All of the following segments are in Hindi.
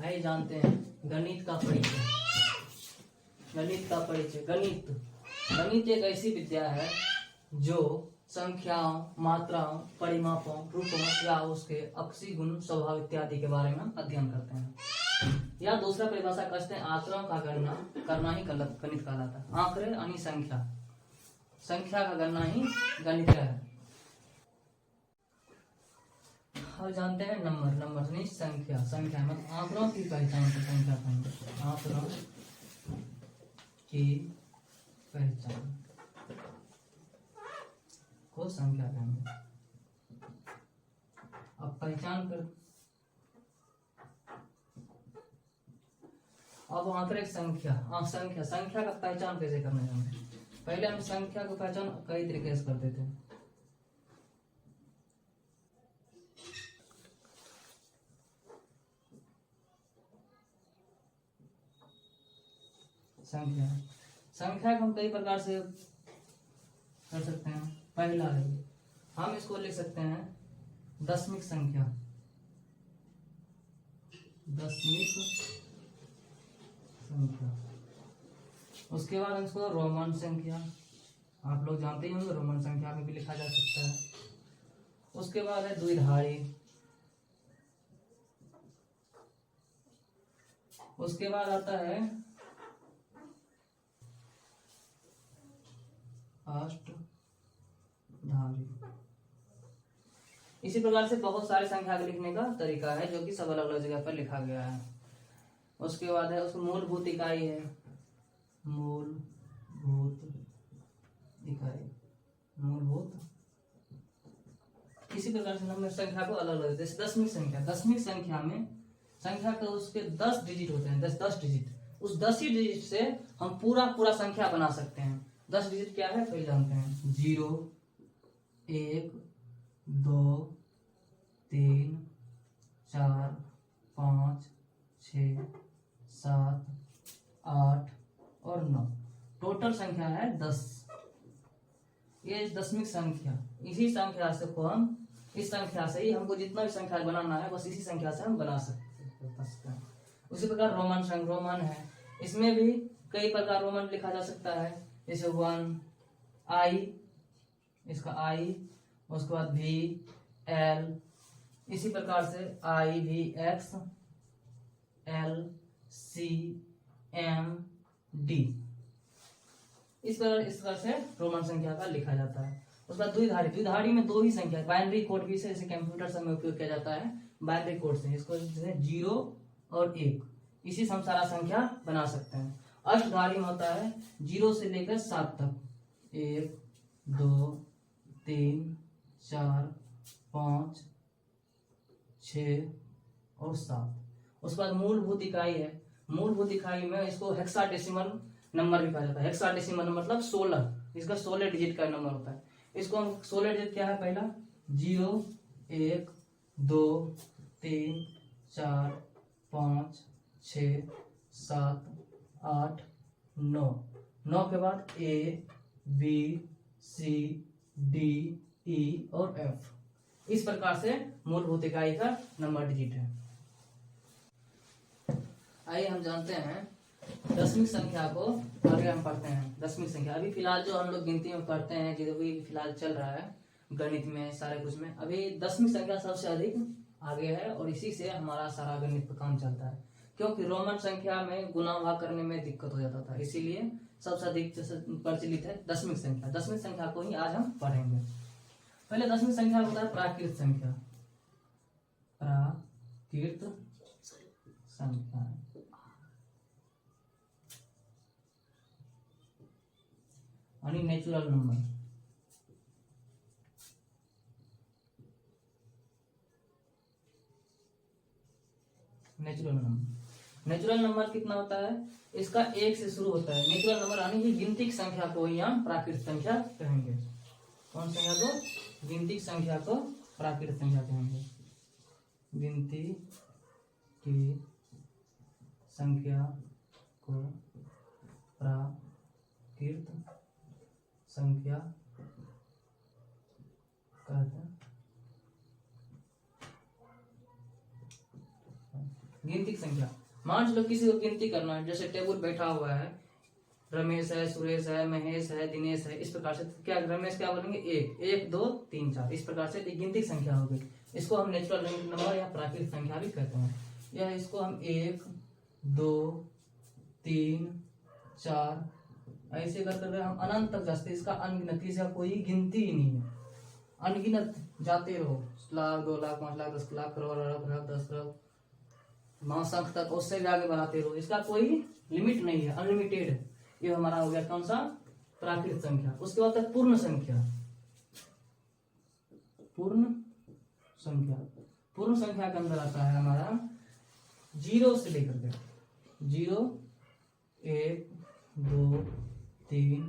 आइए जानते हैं गणित का परिचय। गणित का परिचय। गणित एक ऐसी विद्या है जो संख्याओं, मात्राओं, परिमापों, रूपों या उसके अक्षी गुण, स्वभाव इत्यादि के बारे में अध्ययन करते हैं। या दूसरा परिभाषा कहते हैं आंकड़ों का गणना करना ही गणित कहलाता है। आंकड़े यानी संख्या का गणना ही गणित है। अब जानते हैं नंबर यानी संख्या मतलब आंकड़ों की पहचान को संख्या कहेंगे। आंकड़ों की पहचान को संख्या कहेंगे। अब पहचान कर, अब आंकड़े संख्या का पहचान कैसे करना है। पहले हम संख्या को पहचान कई तरीके से करते थे। संख्या को हम कई प्रकार से कर सकते हैं। पहला है, हम इसको लिख सकते हैं दशमिक संख्या। उसके बाद हम इसको रोमन संख्या, आप लोग जानते ही होंगे, रोमन संख्या में भी लिखा जा सकता है। उसके बाद है द्विधारी। उसके बाद आता है अष्टधारी। इसी प्रकार से बहुत सारे संख्या के लिखने का तरीका है जो कि सब अलग अलग जगह पर लिखा गया है। उसके बाद है उसको मूलभूत इकाई है। इसी प्रकार से हम संख्या को अलग अलग, जैसे दशमिक संख्या में संख्या के उसके 10 डिजिट होते हैं। 10 डिजिट, उस 10 ही डिजिट से हम पूरा संख्या बना सकते हैं। 10 डिजिट क्या है पहले जानते हैं। 0, 1, 2, 3, 4, 5, 6, 7, 8 और 9। टोटल संख्या है 10। ये दशमिक संख्या। इसी संख्या से को हम, इस संख्या से ही हमको जितना भी संख्या बनाना है बस इसी संख्या से हम बना सकते हैं। उसी प्रकार रोमन है, इसमें भी कई प्रकार रोमन लिखा जा सकता है। जैसे 1 I, इसका I, उसके बाद V L, इसी प्रकार से I V X L C M D, इस तरह से रोमन संख्या का लिखा जाता है। उसके बाद द्विधारी में 2 ही संख्या, बाइनरी कोड भी से कंप्यूटर सब में उपयोग किया जाता है। बाइनरी कोड से इसको 0 और 1, इसी से हम सारा संख्या बना सकते हैं। अष्टधारी में होता है 0 से लेकर 7 तक। 1 2 3 4 5 6 और 7। उसके बाद मूलभूत इकाई है। मूलभूत इकाई में इसको हेक्साडेसिमल नंबर भी कहा जाता है। हेक्साडेसिमल मतलब 16, इसका 16 डिजिट का नंबर होता है। इसको हम 16 डिजिट क्या है पहला 0 1 2 3 4 5 6 7 8 9 के बाद A B C D E और F, इस प्रकार से मूलभूत इकाई का नंबर डिजिट है। आइए हम जानते हैं दशमिक संख्या को। आगे हम पढ़ते हैं दशमिक संख्या। अभी फिलहाल जो हम लोग गिनती में पढ़ते हैं, जो भी फिलहाल चल रहा है गणित में, सारे कुछ में, अभी दशमिक संख्या सबसे अधिक आगे है और इसी से हमारा सारा गणित का काम चलता है। क्योंकि रोमन संख्या में गुणा भाग करने में दिक्कत हो जाता था, इसीलिए सबसे अधिक प्रचलित है दशमिक संख्या। दशमिक संख्या को ही आज हम पढ़ेंगे। पहले दशमिक संख्या होता है प्राकृत संख्या। प्राकृत संख्या यानी नेचुरल नंबर। नेचुरल नंबर कितना होता है, इसका 1 से शुरू होता है। नेचुरल नंबर यानी कि गिनती की संख्या को ही हम प्राकृतिक संख्या कहेंगे। कौन संख्या को? गिनती की संख्या को प्राकृतिक संख्या कहेंगे। गिनती की संख्या को प्राकृतिक संख्या कहते हैं। गिनती की संख्या। मान लो किसी को गिनती करना है, जैसे टेबल बैठा हुआ है, रमेश है, सुरेश है, महेश है, दिनेश है, इस प्रकार से क्या रमेश क्या बोलेंगे 1, 1 2 3 4, इस प्रकार से गिनती की संख्या होगी। इसको हम नेचुरल नंबर या प्राकृतिक संख्या भी कहते हैं। यह इसको हम 1 2 3 4 ऐसे कर कर हम अनंत तक जाते, इसका अनगिनत, इसका कोई गिनती ही नहीं है, अनगिनत जाते रहो, लाख 2 लाख 5 लाख 10 लाख करोड़ अरब खरब 10 खरब महाशंख तक, उससे भी आगे बढ़ाते रहो, इसका कोई लिमिट नहीं है, अनलिमिटेड है। ये हमारा हो गया कौन सा प्राकृतिक संख्या। उसके बाद तक पूर्ण संख्या। पूर्ण संख्या, पूर्ण संख्या के अंदर आता है हमारा 0 से लेकर के 0 1 2 3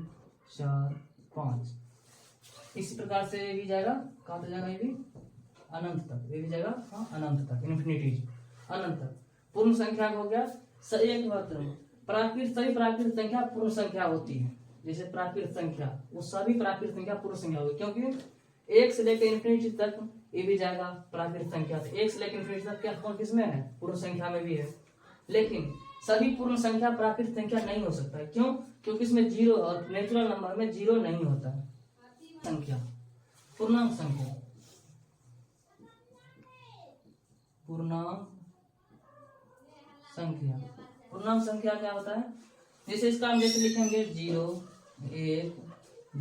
4 5, इसी प्रकार से ये भी जाएगा, कहाँ तक जाएगा, ये भी अनंत तक, ये भी जाएगा हाँ अनंत तक, इन्फिनिटी अनंत तक। पूर्ण संख्या हो गया। एक बात प्राकृतिक, सभी प्राकृतिक संख्या पूर्ण संख्या होती है। जैसे प्राकृतिक संख्या, वो सभी प्राकृतिक संख्या पूर्ण संख्या होगी, क्योंकि 1 से लेकर इन्फिनिटी तक ये भी जाएगा प्राकृतिक संख्या। 1 से लेकर इन्फिनिटी तक क्या कौन किसमें है, पूर्ण संख्या में भी है। लेकिन सभी पूर्ण संख्या प्राकृतिक संख्या नहीं हो सकता है, क्यों? क्योंकि इसमें 0 और नेचुरल नंबर में 0 नहीं होता है। संख्या पूर्णांक संख्या, पूर्णांक संख्या, पूर्णांक संख्या क्या होता है? जैसे इसका हम जैसे लिखेंगे 0 1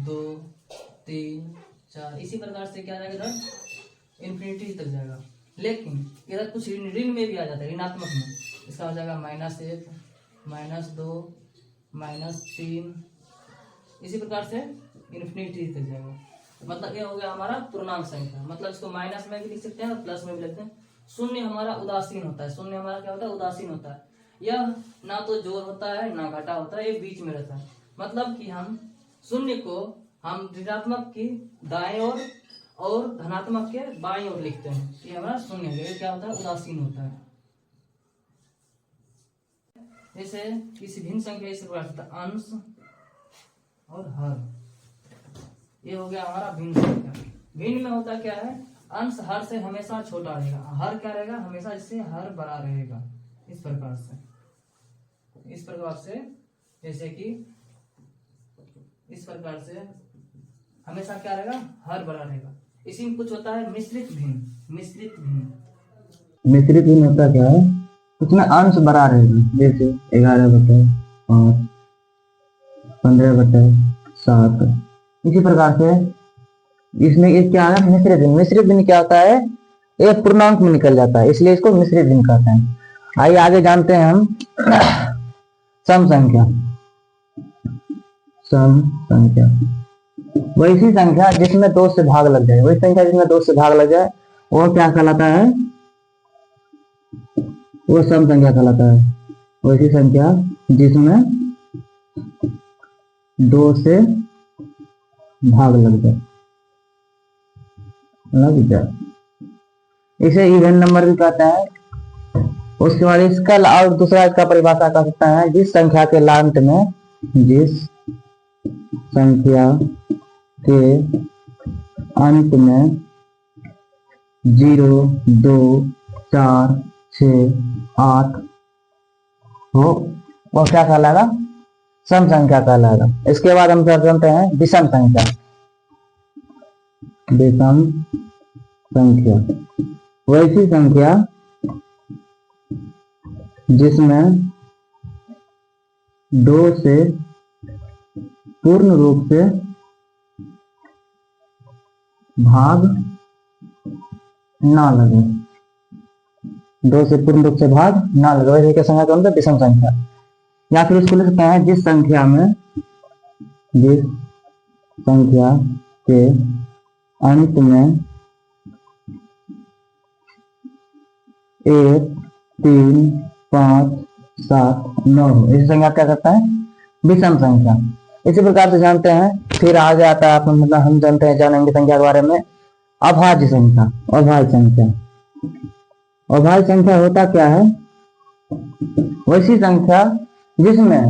2 3 4, इसी प्रकार से क्या जाएगा इधर इन्फिनिटी तक जाएगा। लेकिन इधर कुछ ऋण में भी आ जाता है, ऋणात्मक में, इसका हो जाएगा -1 -2 -3, इसी प्रकार से इन्फिनिटी तक जाएगा। मतलब ये हो गया हमारा पूर्णांक संख्या। मतलब इसको माइनस में भी लिख सकते हैं और प्लस में भी लिखते हैं। शून्य हमारा उदासीन होता है, शून्य हमारा क्या होता है, उदासीन होता है। यह ना तो जोड़ होता है ना घटा होता है, ये बीच में रहता है। मतलब कि हम शून्य को हम ऋणात्मक की दाएं ओर और धनात्मक के बाएं ओर लिखते हैं, ये हमारा शून्य है। ये क्या होता है, उदासीन होता है। जैसे किसी भिन्न संख्या इस प्रकार अंश और हर, ये हो गया हमारा भिन्न संख्या। भिन्न में होता क्या है, अंश हर से हमेशा छोटा रहेगा, हर क्या रहेगा, हमेशा इससे हर बड़ा रहेगा। इस प्रकार से, इस प्रकार से, जैसे कि इस प्रकार से हमेशा क्या रहेगा, हर बड़ा रहेगा। इसी में कुछ होता है मिश्रित भिन्न। मिश्रित भिन्न, मिश्रित भिन्न होता क्या है, उसमें अंश बड़ा रहेगा। जैसे 11/5, 15/7, इसी प्रकार से इसमें एक क्या है, मिश्रित भिन्न। मिश्रित भिन्न क्या होता है, एक पूर्णांक में निकल जाता है, इसलिए इसको मिश्रित भिन्न कहते हैं। आइए आगे जानते हैं हम सम संख्या। सम संख्या वैसी संख्या जिसमें 2 से भाग लग जाए, वही संख्या जिसमें 2 से भाग लग जाए वो क्या कहलाता है, वो सम संख्या कहलाता है। वैसी संख्या जिसमें 2 से भाग लग जाए, इसे इवन नंबर भी कहते हैं। उसके बाद इसका और दूसरा इसका परिभाषा कर सकता है, जिस संख्या के लांत में, जिस संख्या के अंत में 0 2 4 6 8 हो, वो क्या कहलाएगा, सम संख्या कहलाएगा। इसके बाद हम जानते हैं विषम संख्या। विषम संख्या वैसी संख्या जिसमें 2 से पूर्ण रूप से भाग ना लगे, 2 से पूर्ण रूप से भाग ना लगे, वैसे क्या संख्या कौन सा, विषम संख्या। या फिर इसको लिख सकते हैं, जिस संख्या के अंत में 1 3 5 7 9 हो, इसी संख्या क्या करता है, विषम संख्या। इसी प्रकार से जानते हैं। फिर आगे आता है, मतलब हम जानते हैं, जानेंगे संख्या के बारे में, अभाज्य संख्या। अभाज्य संख्या, अभाज्य संख्या होता क्या है, वैसी संख्या जिसमें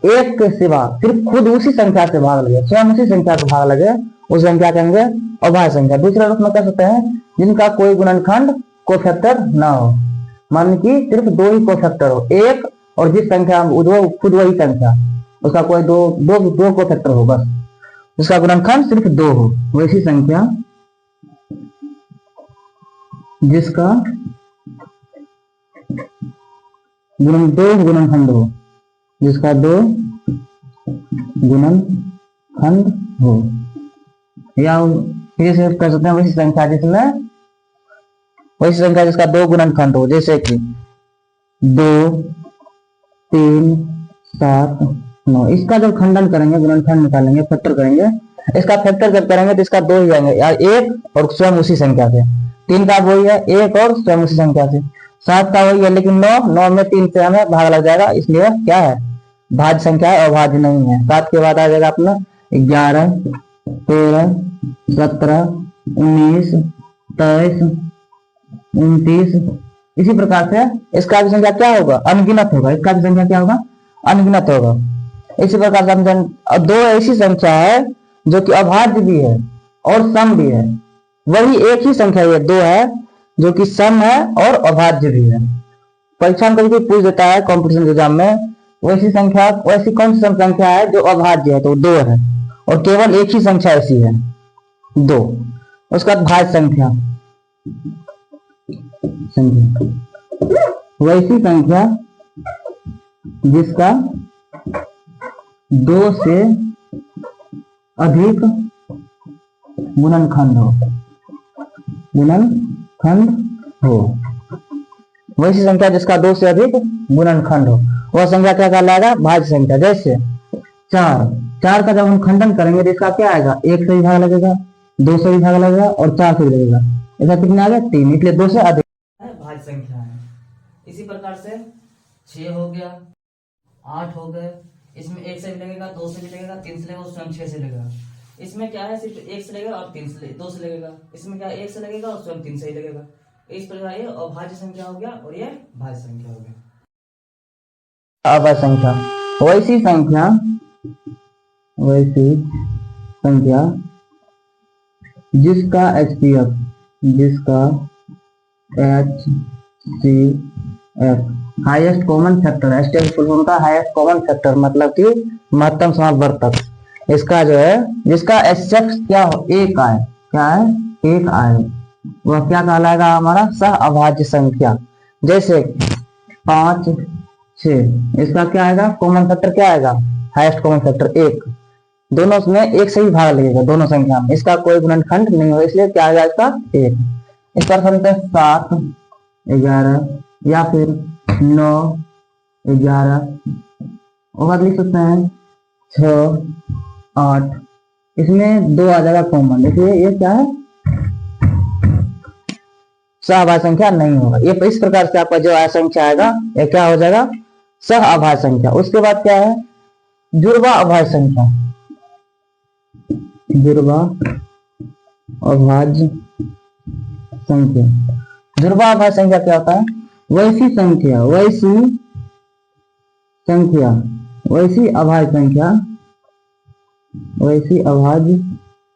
एक के सिवा सिर्फ खुद उसी संख्या से भाग लगे, स्वयं उसी संख्या से भाग लगे, उस संख्या कहेंगे अभाज्य संख्या। दूसरे रूप में कह सकते हैं, जिनका कोई गुणनखंड, कोई फैक्टर ना हो। मान कि सिर्फ दो ही कोफैक्टर हो, एक और जिस संख्या वो खुद वही संख्या, उसका कोई दो दो दो कोफैक्टर हो, बस उसका गुणनखंड सिर्फ दो हो, वैसी संख्या जिसका दो गुणनखंड हो, जिसका दो गुणनखंड हो, या फिर से कर सकते हैं वैसी संख्या जिसका दो गुणनखंड हो, जैसे कि 2, 3, 7, 9। इसका जब खंडन करेंगे, गुणनखंड निकालेंगे, फैक्टर करेंगे, इसका फैक्टर जब करेंगे तो इसका दो ही आएंगे, या एक और स्वयं उसी संख्या से। 3 का वही है, एक और स्वयं उसी संख्या से। 7 का वही है, लेकिन 9 में 3 से हमें भाग लग जाएगा, इसलिए क्या है, भाज्य संख्या है, अभाज्य नहीं है। 7 के बाद आ जाएगा अपना 11, 13, 17, 19, 23, 29। इसी प्रकार से इसका भी संख्या क्या होगा, अनगिनत होगा। इसका भी संख्या क्या होगा, अनगिनत होगा। इसी प्रकार से हम दो ऐसी संख्या है जो कि अभाज्य भी है और सम भी है। वही एक ही संख्या ये दो है जो कि सम है और अभाज्य भी है। परीक्षा में कभी पूछ देता है कॉम्पिटिशन एग्जाम में, वैसी संख्या, वैसी कौन सी संख्या है जो अभाज्य है, तो 2 है, और केवल एक ही संख्या ऐसी है 2। उसका भाज्य संख्या वैसी संख्या जिसका 2 से अधिक गुणनखंड हो, वैसी संख्या जिसका 2 से अधिक गुणनखंड हो, वह संख्या क्या कहलाएगा, भाज्य संख्या। जैसे 4 का जब हम खंडन करेंगे तो इसका क्या आएगा, 1 से भी भाग लगेगा, 2 से भी भाग लगेगा और 4 से भी लगेगा। ऐसा कितना आ गया, 3, इसलिए 2 से अधिक भाज्य संख्या है। इसी प्रकार से 6 हो गया, 8 हो गए, इसमें 1 से भी लगेगा, 2 से भी लगेगा, 3 से लगेगा, स्वयं 6 से लगेगा। इसमें क्या है, सिर्फ 1 से लगेगा और 2 से लगेगा। इसमें क्या है, 1 से लगेगा और स्वयं 3 से ही लगेगा। इस प्रकार ये अभाज्य संख्या हो गया और ये भाज्य संख्या हो गया। अभाज्य संख्या वैसी संख्या जिसका HCF highest common factor, HCF full form का हाईएस्ट कॉमन फैक्टर, मतलब कि महत्तम समावर्तक। इसका जो है, जिसका HCF क्या हो, 1 आए, क्या है, 1 आए, वह क्या कहलाएगा, हमारा सह अभाज्य संख्या। जैसे 5, 6, इसका क्या आएगा, कॉमन फैक्टर क्या आएगा, हाईएस्ट कॉमन फैक्टर 1। दोनों में 1 से ही भाग लगेगा, दोनों संख्या में, इसका कोई गुणनखंड नहीं हो, इसलिए क्या आएगा इसका 1। इस पर समझते हैं 7, 11 या फिर 9, 11, और लिख सकते हैं 6, 8। इसमें 2 आ जाएगा कॉमन, देखिए ये क्या है, सहअभाज्य संख्या नहीं होगा। ये इस प्रकार से आपका जो संख्या आएगा ये क्या हो जाएगा, सहअभाज्य संख्या। उसके बाद क्या है, जुड़वा अभाज्य संख्या। जुड़वा अभाज्य संख्या, जुड़वा अभाज्य संख्या क्या होता है, वैसी अभाज्य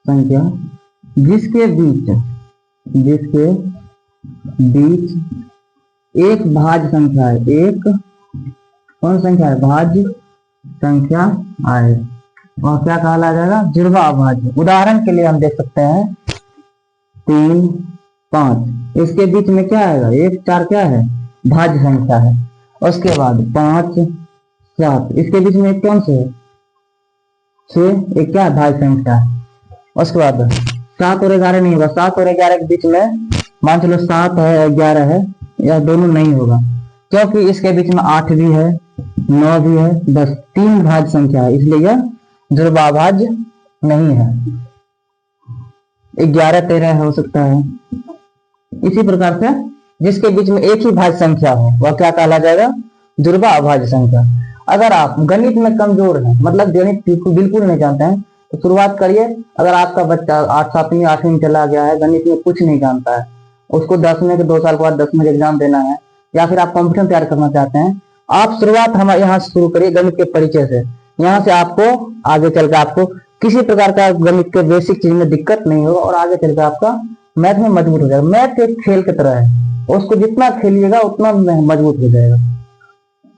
संख्या जिसके बीच एक भाज्य संख्या है, एक कौन संख्या है, भाज्य संख्या आए, वह क्या कहला जाएगा, जुड़वा अभाज्य। उदाहरण के लिए हम देख सकते हैं 3, 5, इसके बीच में क्या आएगा, 1, 4 क्या है, भाज्य संख्या है। उसके बाद 5, 7, इसके बीच में कौन से है, 6, एक क्या है, भाज्य संख्या है। उसके बाद 7 और 11 नहीं होगा, 7 और 11 के बीच में मान चलो 7 है, 11 है, यह दोनों नहीं होगा, क्योंकि इसके बीच में 8 भी है, 9 भी है, 10, 3 भाज्य संख्या है, इसलिए यह जुड़वा अभाज्य नहीं है। 11, 13 हो सकता है। इसी प्रकार से जिसके बीच में एक ही भाज्य संख्या हो वह क्या कहला जाएगा, जुड़वा अभाज्य संख्या। अगर आप गणित में कमजोर हैं, मतलब गणित बिल्कुल नहीं जानते हैं, तो शुरुआत करिए। अगर आपका बच्चा 7वीं 8वीं में चला गया है, गणित में कुछ नहीं जानता है, उसको 10वीं के 2 साल के बाद 10वीं एग्जाम देना है, या फिर आप कॉम्पिटिशन तैयार करना चाहते हैं, आप शुरुआत हमारे यहाँ से शुरू करिए, गणित के परिचय से। यहाँ से आपको आगे चलकर आपको किसी प्रकार का गणित के बेसिक चीज में दिक्कत नहीं होगा और आगे चलकर आपका मैथ में मजबूत हो जाएगा। मैथ एक खेल की तरह है, उसको जितना खेलिएगा उतना मजबूत हो जाएगा।